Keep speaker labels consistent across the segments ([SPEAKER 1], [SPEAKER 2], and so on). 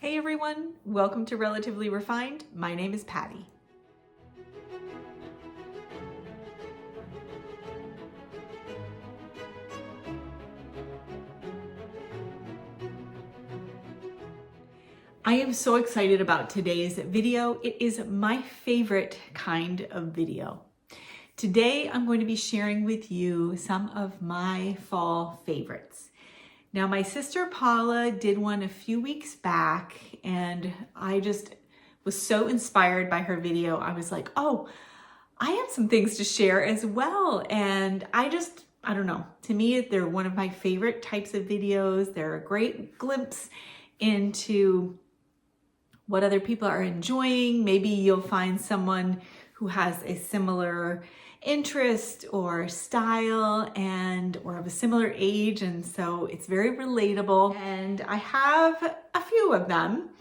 [SPEAKER 1] Hey everyone, welcome to Relatively Refined. My name is Patty. I am so excited about today's video. It is my favorite kind of video. Today I'm going to be sharing with you some of my fall favorites. Now, my sister Paula did one a few weeks back, and I just was so inspired by her video. I was like, oh, I have some things to share as well. And I don't know. To me, they're one of my favorite types of videos. They're a great glimpse into what other people are enjoying. Maybe you'll find someone who has a similar interest or style or of a similar age, and so it's very relatable. And I have a few of them,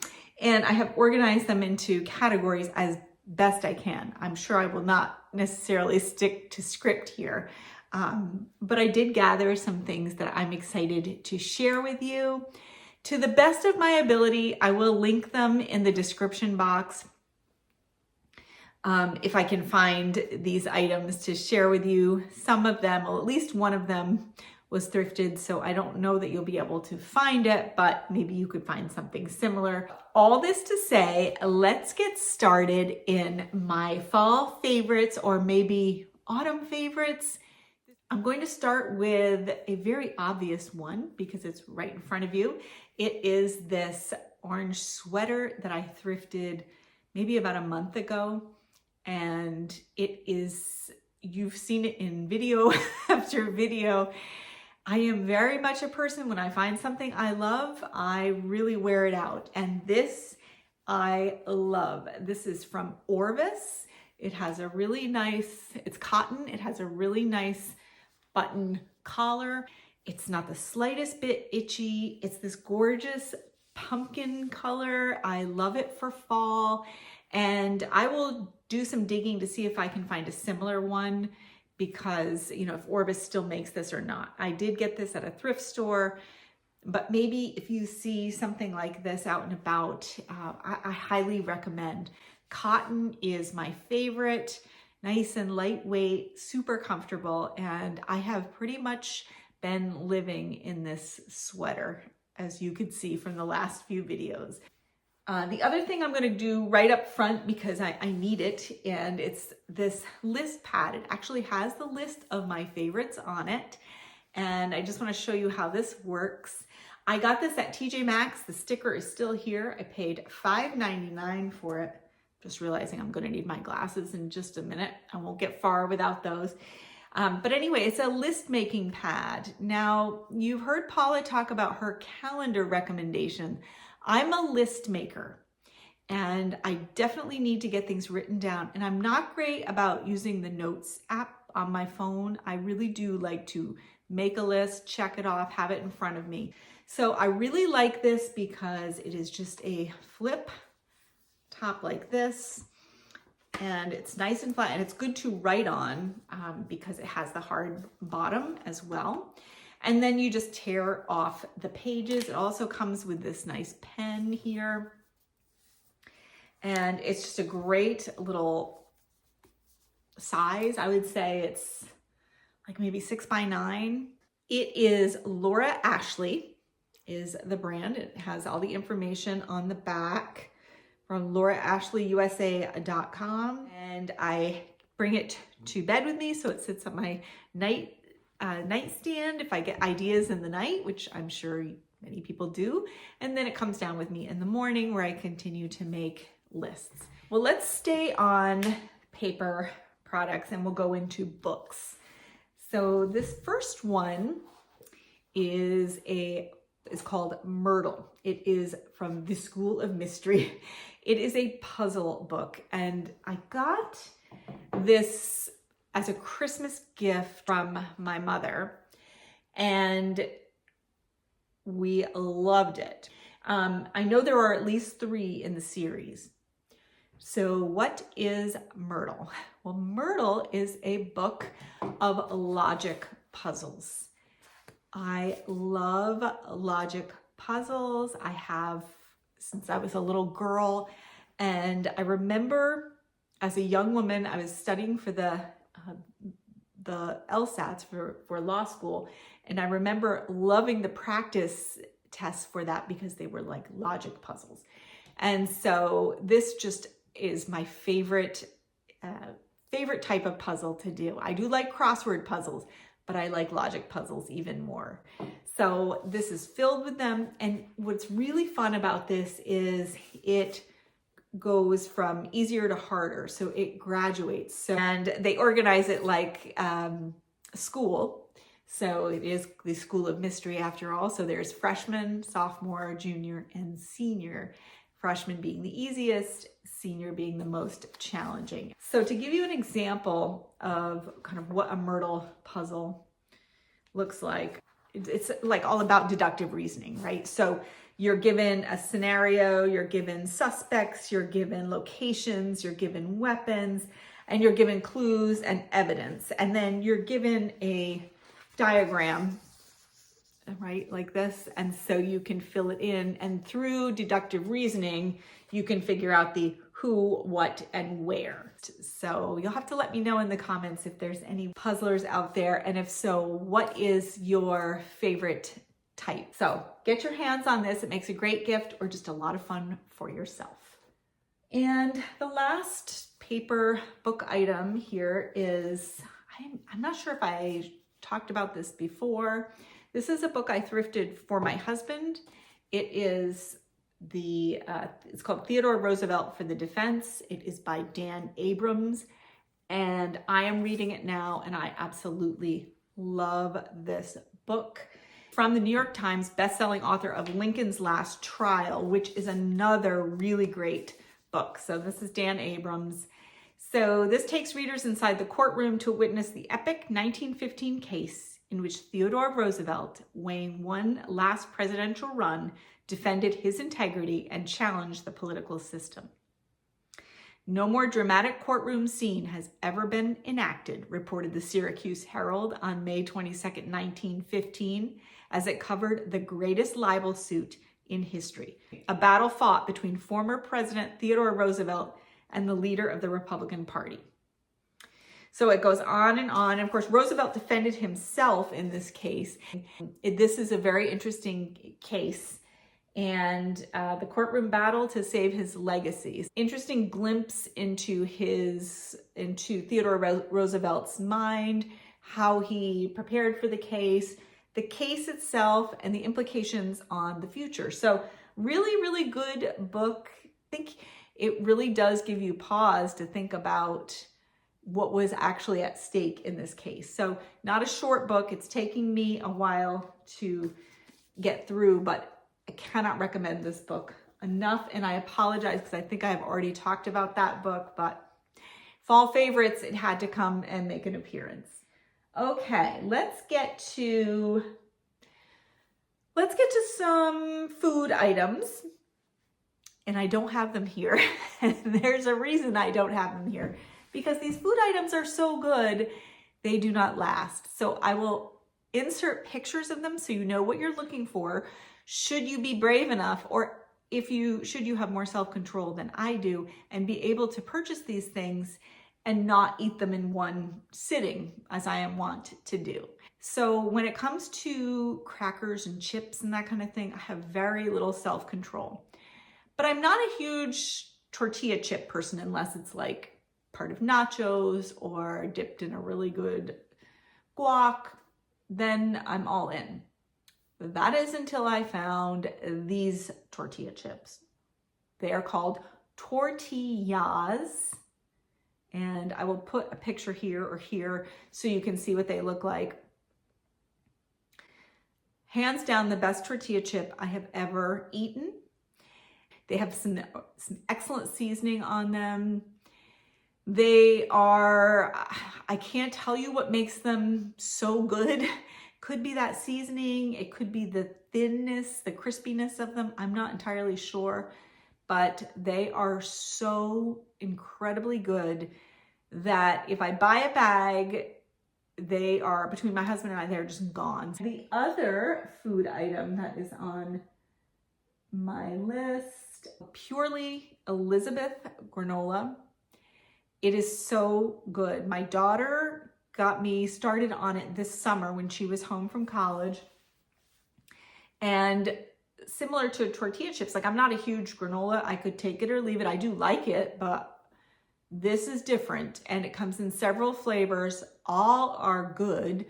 [SPEAKER 1] and I have organized them into categories as best I can. I'm sure I will not necessarily stick to script here, but I did gather some things that I'm excited to share with you. To the best of my ability, I will link them in the description box. If I can find these items to share with you. Some of them, well, at least one of them was thrifted, so I don't know that you'll be able to find it, but maybe you could find something similar. All this to say, let's get started in my fall favorites, or maybe autumn favorites. I'm going to start with a very obvious one because it's right in front of you. It is this orange sweater that I thrifted maybe about a month ago. And it is, you've seen it in video after video. I am very much a person, when I find something I love, I really wear it out. And this I love. This is from Orvis. It has a really nice, it's cotton. It has a really nice button collar. It's not the slightest bit itchy. It's this gorgeous pumpkin color. I love it for fall. And I will do some digging to see if I can find a similar one, because, you know, if Orvis still makes this or not. I did get this at a thrift store, but maybe if you see something like this out and about, I highly recommend. Cotton is my favorite, nice and lightweight, super comfortable, and I have pretty much been living in this sweater, as you could see from the last few videos. The other thing I'm going to do right up front, because I need it, and it's this list pad. It actually has the list of my favorites on it, and I just want to show you how this works. I got this at TJ Maxx. The sticker is still here. I paid $5.99 for it. Just realizing I'm going to need my glasses in just a minute. I won't get far without those. But anyway, it's a list making pad. Now, you've heard Paula talk about her calendar recommendation. I'm a list maker, and I definitely need to get things written down. And I'm not great about using the notes app on my phone. I really do like to make a list, check it off, have it in front of me. So I really like this because it is just a flip top like this, and it's nice and flat, and it's good to write on because it has the hard bottom as well. And then you just tear off the pages. It also comes with this nice pen here. And it's just a great little size. I would say it's like maybe 6x9. It is Laura Ashley is the brand. It has all the information on the back from lauraashleyusa.com. And I bring it to bed with me, so it sits on my nightstand if I get ideas in the night, which I'm sure many people do. And then it comes down with me in the morning, where I continue to make lists. Well, let's stay on paper products and we'll go into books. So this first one is called Myrtle. It is from the School of Mystery. It is a puzzle book, and I got this as a Christmas gift from my mother, and we loved it. I know there are at least 3 in the series. So what is Myrtle? Well, Myrtle is a book of logic puzzles. I love logic puzzles. I have since I was a little girl. And I remember as a young woman, I was studying for the LSATs for law school. And I remember loving the practice tests for that because they were like logic puzzles. And so this just is my favorite type of puzzle to do. I do like crossword puzzles, but I like logic puzzles even more. So this is filled with them. And what's really fun about this is it goes from easier to harder. So it graduates. So, and they organize it like school. So it is the school of mystery after all. So there's freshman, sophomore, junior, and senior. Freshman being the easiest, senior being the most challenging. So to give you an example of kind of what a Myrtle puzzle looks like, it's like all about deductive reasoning, right? So you're given a scenario, you're given suspects, you're given locations, you're given weapons, and you're given clues and evidence. And then you're given a diagram, right, like this. And so you can fill it in, and through deductive reasoning, you can figure out the who, what, and where. So you'll have to let me know in the comments if there's any puzzlers out there. And if so, what is your favorite type? So get your hands on this. It makes a great gift or just a lot of fun for yourself. And the last paper book item here is, I'm not sure if I talked about this before. This is a book I thrifted for my husband. It is it's called Theodore Roosevelt for the Defense. It is by Dan Abrams, and I am reading it now, and I absolutely love this book. From the New York Times, best-selling author of Lincoln's Last Trial, which is another really great book. So this is Dan Abrams. So this takes readers inside the courtroom to witness the epic 1915 case in which Theodore Roosevelt, weighing one last presidential run, defended his integrity and challenged the political system. No more dramatic courtroom scene has ever been enacted, reported the Syracuse Herald on May 22, 1915, as it covered the greatest libel suit in history, a battle fought between former President Theodore Roosevelt and the leader of the Republican Party. So it goes on. And of course, Roosevelt defended himself in this case. This is a very interesting case. And the courtroom battle to save his legacy. Interesting glimpse into Theodore Roosevelt's mind, how he prepared for the case itself, and the implications on the future. So really, really good book. I think it really does give you pause to think about what was actually at stake in this case. So not a short book. It's taking me a while to get through, but I cannot recommend this book enough. And I apologize because I think I've already talked about that book, but fall favorites, it had to come and make an appearance. Okay, let's get to some food items. And I don't have them here. And there's a reason I don't have them here, because these food items are so good, they do not last. So I will insert pictures of them so you know what you're looking for, should you be brave enough, or should you have more self-control than I do and be able to purchase these things and not eat them in one sitting, as I am wont to do. So when it comes to crackers and chips and that kind of thing, I have very little self-control. But I'm not a huge tortilla chip person unless it's like part of nachos or dipped in a really good guac, then I'm all in. That is until I found these tortilla chips. They are called Tortiyahs, and I will put a picture here or here so you can see what they look like. Hands down, the best tortilla chip I have ever eaten. They have some excellent seasoning on them. They are, I can't tell you what makes them so good. Could be that seasoning. It could be the thinness, the crispiness of them. I'm not entirely sure, but they are so incredibly good that if I buy a bag, they are, between my husband and I, they're just gone. The other food item that is on my list next. Purely Elizabeth granola. It is so good. My daughter got me started on it this summer when she was home from college. And similar to tortilla chips, like I'm not a huge granola. I could take it or leave it. I do like it, but this is different. And it comes in several flavors. All are good.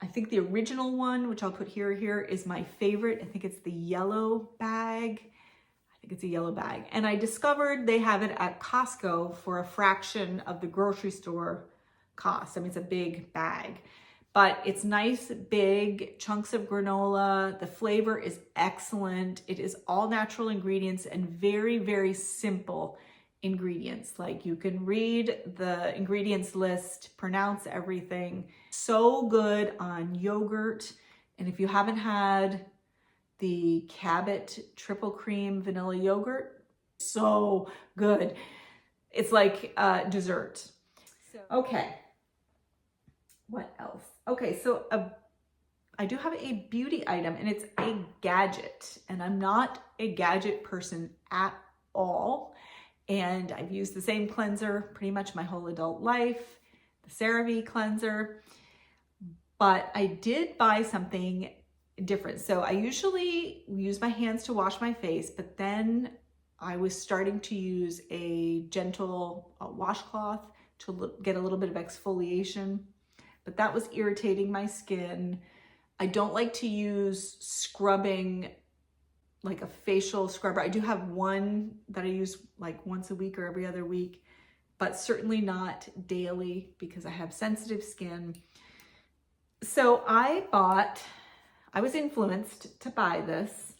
[SPEAKER 1] I think the original one, which I'll put here is my favorite. I think it's the yellow bag. I think it's a yellow bag. And I discovered they have it at Costco for a fraction of the grocery store cost. I mean, it's a big bag, but it's nice, big chunks of granola. The flavor is excellent. It is all natural ingredients and very, very simple ingredients. Like you can read the ingredients list, pronounce everything. So good on yogurt. And if you haven't had the Cabot triple cream vanilla yogurt, so good. It's like dessert. Okay. What else? Okay, so I do have a beauty item, and it's a gadget, and I'm not a gadget person at all. And I've used the same cleanser pretty much my whole adult life, the CeraVe cleanser, but I did buy something different. So I usually use my hands to wash my face, but then I was starting to use a gentle washcloth to get a little bit of exfoliation, but that was irritating my skin. I don't like to use scrubbing, like a facial scrubber. I do have one that I use like once a week or every other week, but certainly not daily because I have sensitive skin. So I was influenced to buy this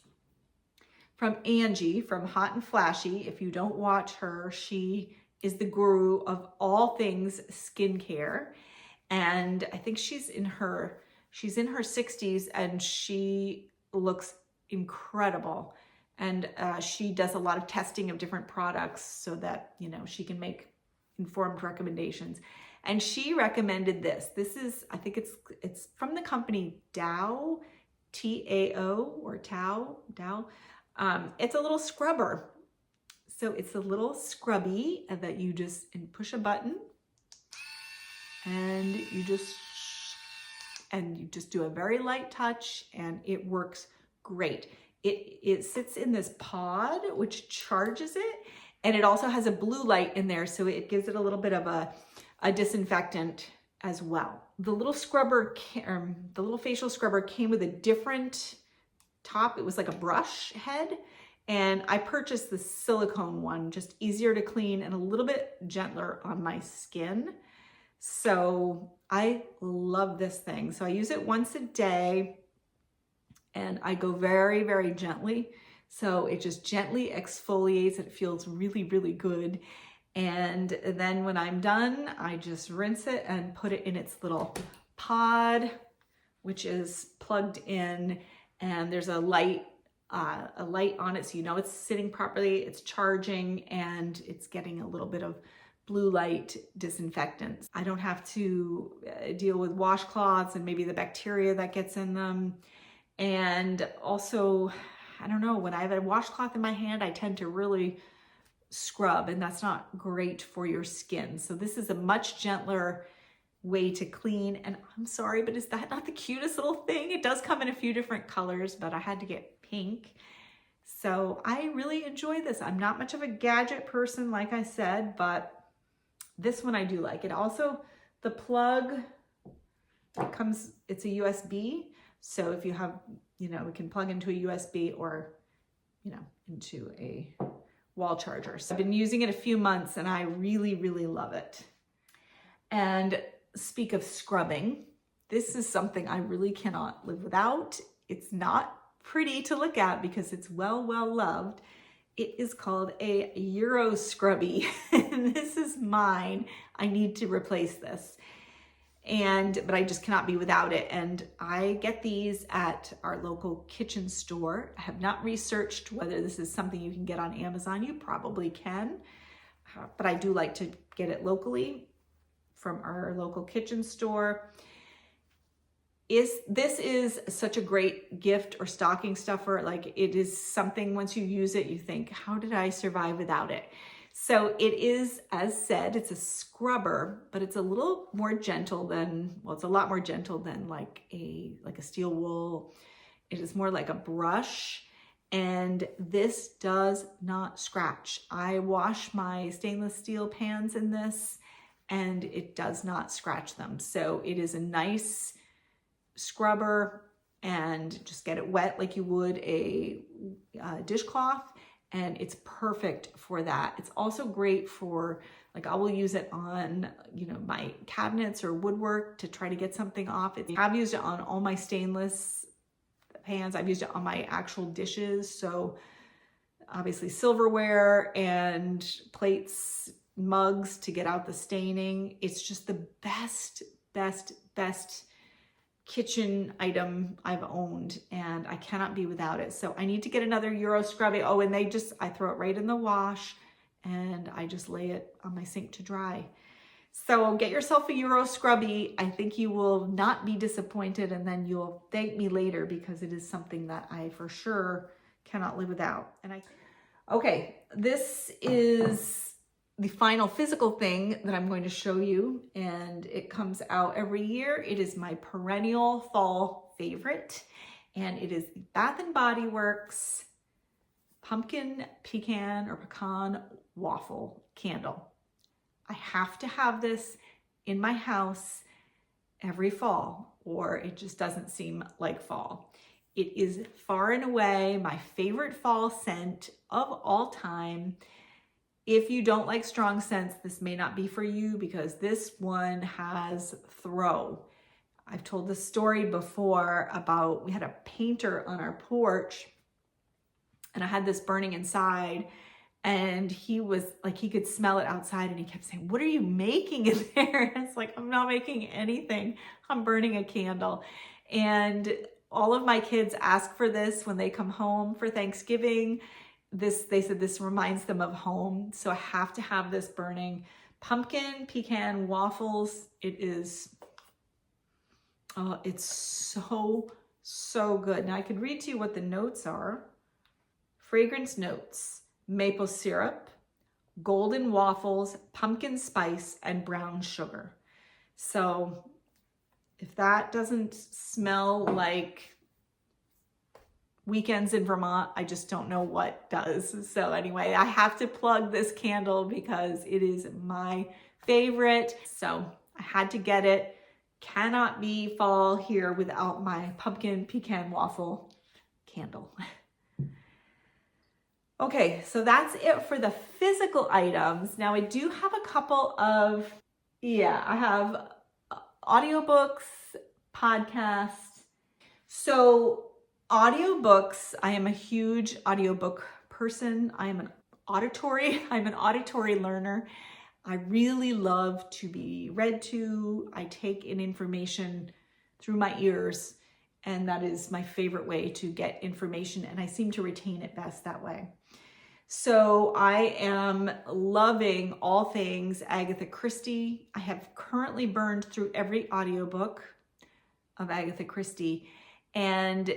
[SPEAKER 1] from Angie from Hot and Flashy. If you don't watch her, she is the guru of all things skincare. And I think she's in her 60s, and she looks incredible. And she does a lot of testing of different products so that, you know, she can make informed recommendations. And she recommended this. This is, I think it's from the company Dow, T-A-O or Dow. It's a little scrubber. So it's a little scrubby that you just push a button and you just do a very light touch, and it works great. It sits in this pod which charges it, and it also has a blue light in there, so it gives it a little bit of a disinfectant as well. The little scrubber, the little facial scrubber came with a different top. It was like a brush head, and I purchased the silicone one, just easier to clean and a little bit gentler on my skin. So I love this thing. So I use it once a day, and I go very, very gently. So it just gently exfoliates. It feels really, really good. And then when I'm done, I just rinse it and put it in its little pod, which is plugged in, and there's a light on it, so you know it's sitting properly, it's charging, and it's getting a little bit of blue light disinfectant. I don't have to deal with washcloths and maybe the bacteria that gets in them. And also, I don't know, when I have a washcloth in my hand, I tend to really scrub, and that's not great for your skin. So this is a much gentler way to clean. And I'm sorry, but is that not the cutest little thing? It does come in a few different colors, but I had to get pink. So I really enjoy this. I'm not much of a gadget person, like I said, but this one I do like. It also, the plug, it's a USB. So if you have, you know, it can plug into a USB or, you know, into a wall charger. So I've been using it a few months, and I really, really love it. And speak of scrubbing, this is something I really cannot live without. It's not pretty to look at because it's well loved. It is called a Euro Scrubby. And this is mine. I need to replace this. But I just cannot be without it. And I get these at our local kitchen store. I have not researched whether this is something you can get on Amazon. You probably can, but I do like to get it locally from our local kitchen store. This is such a great gift or stocking stuffer. Like, it is something, once you use it, you think, how did I survive without it? So it is, as said, it's a scrubber, but it's a little more gentle than, well, it's a lot more gentle than like a steel wool. It is more like a brush, and this does not scratch. I wash my stainless steel pans in this, and it does not scratch them. So it is a nice scrubber, and just get it wet like you would a dishcloth, and it's perfect for that. It's also great for, like, I will use it on, you know, my cabinets or woodwork to try to get something off. I've used it on all my stainless pans. I've used it on my actual dishes. So obviously silverware and plates, mugs, to get out the staining. It's just the best kitchen item I've owned, and I cannot be without it. So I need to get another Euro Scrubby. Oh, and I throw it right in the wash, and I just lay it on my sink to dry. So get yourself a Euro Scrubby. I think you will not be disappointed, and then you'll thank me later, because it is something that I for sure cannot live without. Okay, this is the final physical thing that I'm going to show you, and it comes out every year. It is my perennial fall favorite, and it is the Bath & Body Works pumpkin pecan or pecan waffle candle. I have to have this in my house every fall, or it just doesn't seem like fall. It is far and away my favorite fall scent of all time. If you don't like strong scents, this may not be for you, because this one has throw. I've told this story before about, we had a painter on our porch, and I had this burning inside, and he was like, he could smell it outside, and he kept saying, "What are you making in there?" And it's like, I'm not making anything. I'm burning a candle. And all of my kids ask for this when they come home for Thanksgiving. They said this reminds them of home. So I have to have this burning. Pumpkin pecan waffles. It is, it's so good. Now I could read to you what the notes are. Fragrance notes: maple syrup, golden waffles, pumpkin spice, and brown sugar. So if that doesn't smell like weekends in Vermont, I just don't know what does. So anyway, I have to plug this candle because it is my favorite. So I had to get it. Cannot be fall here without my pumpkin pecan waffle candle. Okay, so that's it for the physical items. Now I do have a couple of, I have audiobooks, podcasts. So audiobooks, I am a huge audiobook person. I'm an auditory learner. I really love to be read to. I take in information through my ears, and that is my favorite way to get information, and I seem to retain it best that way. So I am loving all things Agatha Christie. I have currently burned through every audiobook of Agatha Christie, and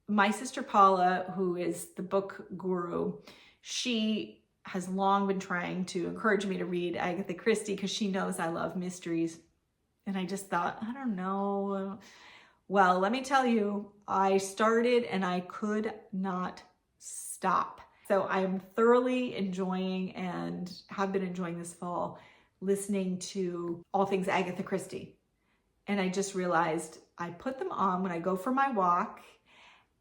[SPEAKER 1] my sister Paula, who is the book guru, she has long been trying to encourage me to read Agatha Christie because she knows I love mysteries. And I just thought, I don't know. Well, let me tell you, I started and I could not stop. So I'm thoroughly enjoying, and have been enjoying this fall, listening to all things Agatha Christie. And I just realized I put them on when I go for my walk.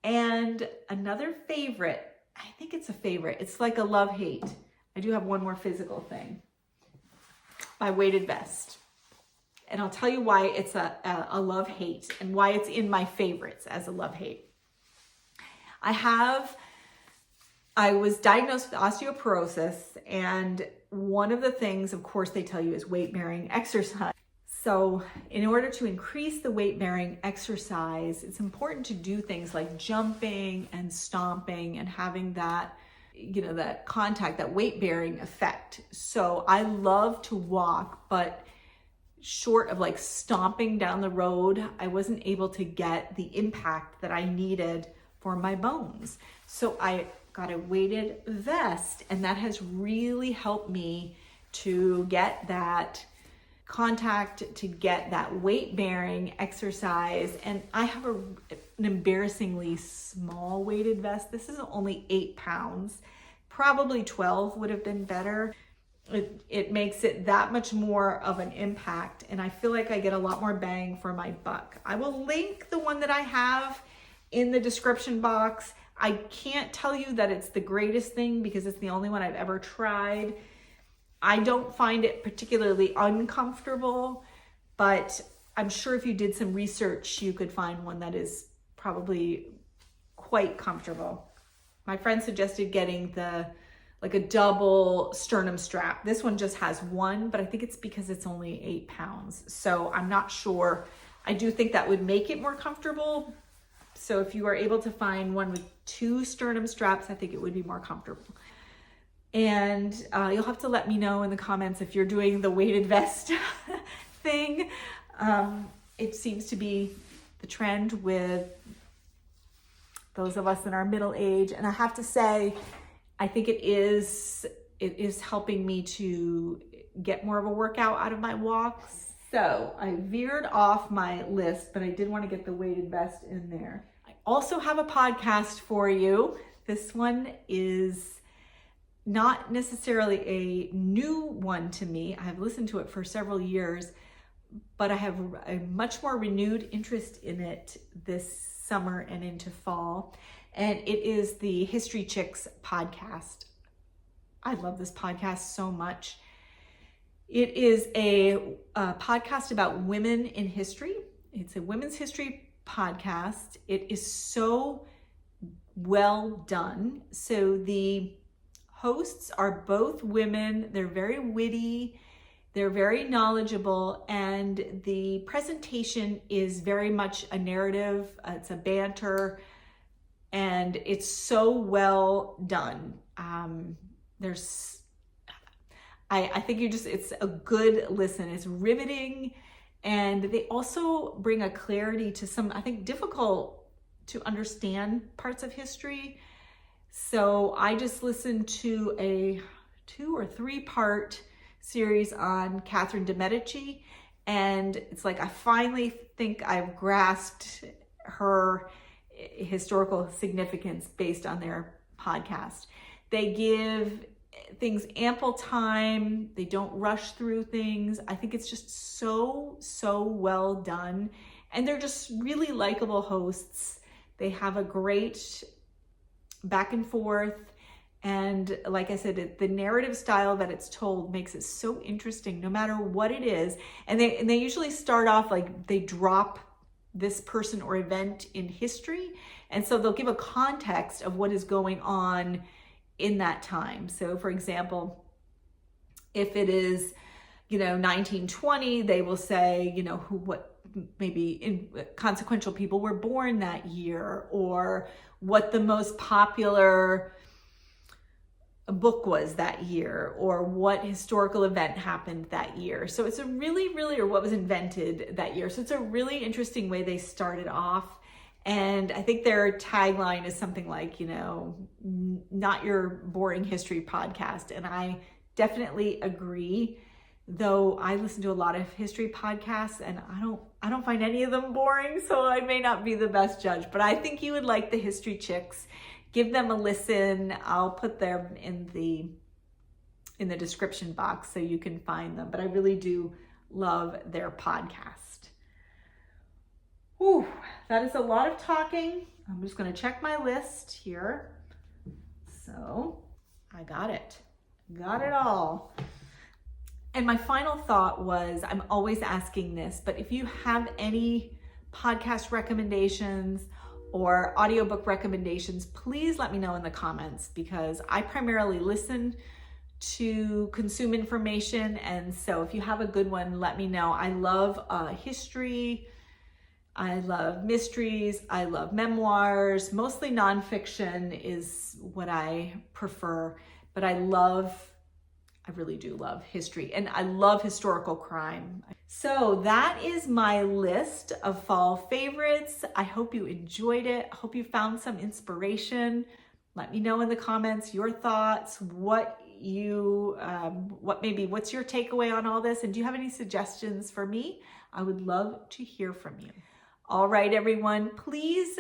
[SPEAKER 1] And another favorite, I think it's a favorite, it's like a love-hate. I do have one more physical thing. My weighted vest. And I'll tell you why it's a love-hate, and why it's in my favorites as a love-hate. I was diagnosed with osteoporosis, and one of the things, of course, they tell you is weight-bearing exercise. So in order to increase the weight-bearing exercise, it's important to do things like jumping and stomping and having that, that contact, that weight-bearing effect. So I love to walk, but short of like stomping down the road, I wasn't able to get the impact that I needed for my bones. So I got a weighted vest, and that has really helped me to get that contact, to get that weight bearing exercise. And I have an embarrassingly small weighted vest. This is only 8 pounds. Probably 12 would have been better. It makes it that much more of an impact, and I feel like I get a lot more bang for my buck. I will link the one that I have in the description box. I can't tell you that it's the greatest thing because it's the only one I've ever tried. I don't find it particularly uncomfortable, but I'm sure if you did some research, you could find one that is probably quite comfortable. My friend suggested getting like a double sternum strap. This one just has one, but I think it's because it's only 8 pounds. So I'm not sure. I do think that would make it more comfortable. So if you are able to find one with 2 sternum straps, I think it would be more comfortable. And you'll have to let me know in the comments if you're doing the weighted vest thing. It seems to be the trend with those of us in our middle age. And I have to say, I think it is helping me to get more of a workout out of my walks. So I veered off my list, but I did want to get the weighted vest in there. I also have a podcast for you. This one is not necessarily a new one to me. I've listened to it for several years, but I have a much more renewed interest in it this summer and into fall. And it is the History Chicks podcast. I love this podcast so much. It is a podcast about women in history. It's a women's history podcast. It is so well done. So the hosts are both women. They're very witty. They're very knowledgeable. And the presentation is very much a narrative. It's a banter. And it's so well done. I think it's a good listen. It's riveting. And they also bring a clarity to some, I think, difficult to understand parts of history. So I just listened to a 2 or 3 part series on Catherine de Medici. And it's like, I finally think I've grasped her historical significance based on their podcast. They give things ample time. They don't rush through things. I think it's just so well done. And they're just really likable hosts. They have a great back and forth. And like I said, the narrative style that it's told makes it so interesting no matter what it is. And they usually start off like they drop this person or event in history. And so they'll give a context of what is going on in that time. So for example, if it is, 1920, they will say, what maybe consequential people were born that year, or what the most popular book was that year, or what historical event happened that year. So it's a really, or what was invented that year. So it's a really interesting way they started off. And I think their tagline is something like, not your boring history podcast. And I definitely agree, though I listen to a lot of history podcasts and I don't find any of them boring. So I may not be the best judge, but I think you would like the History Chicks. Give them a listen. I'll put them in the description box so you can find them. But I really do love their podcast. Whew, that is a lot of talking. I'm just going to check my list here. So I got it. Got it all. And my final thought was, I'm always asking this, but if you have any podcast recommendations or audiobook recommendations, please let me know in the comments, because I primarily listen to consume information. And so if you have a good one, let me know. I love history. I love mysteries. I love memoirs. Mostly nonfiction is what I prefer, but I love I really do love history, and I love historical crime. So that is my list of fall favorites. I hope you enjoyed it. I hope you found some inspiration. Let me know in the comments your thoughts, what's your takeaway on all this, and do you have any suggestions for me? I would love to hear from you. All right, everyone, please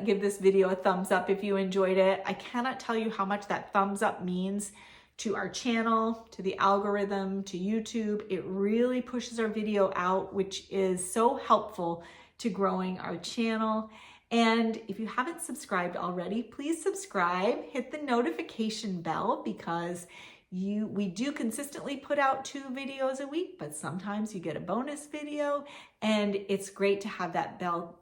[SPEAKER 1] give this video a thumbs up if you enjoyed it. I cannot tell you how much that thumbs up means to our channel, to the algorithm, to YouTube. It really pushes our video out, which is so helpful to growing our channel. And if you haven't subscribed already, please subscribe, hit the notification bell, because we do consistently put out 2 videos a week, but sometimes you get a bonus video, and it's great to have that bell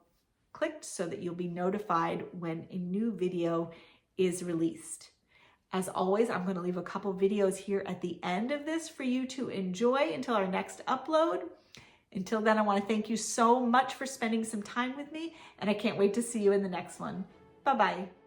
[SPEAKER 1] clicked so that you'll be notified when a new video is released. As always, I'm going to leave a couple videos here at the end of this for you to enjoy until our next upload. Until then, I want to thank you so much for spending some time with me, and I can't wait to see you in the next one. Bye-bye.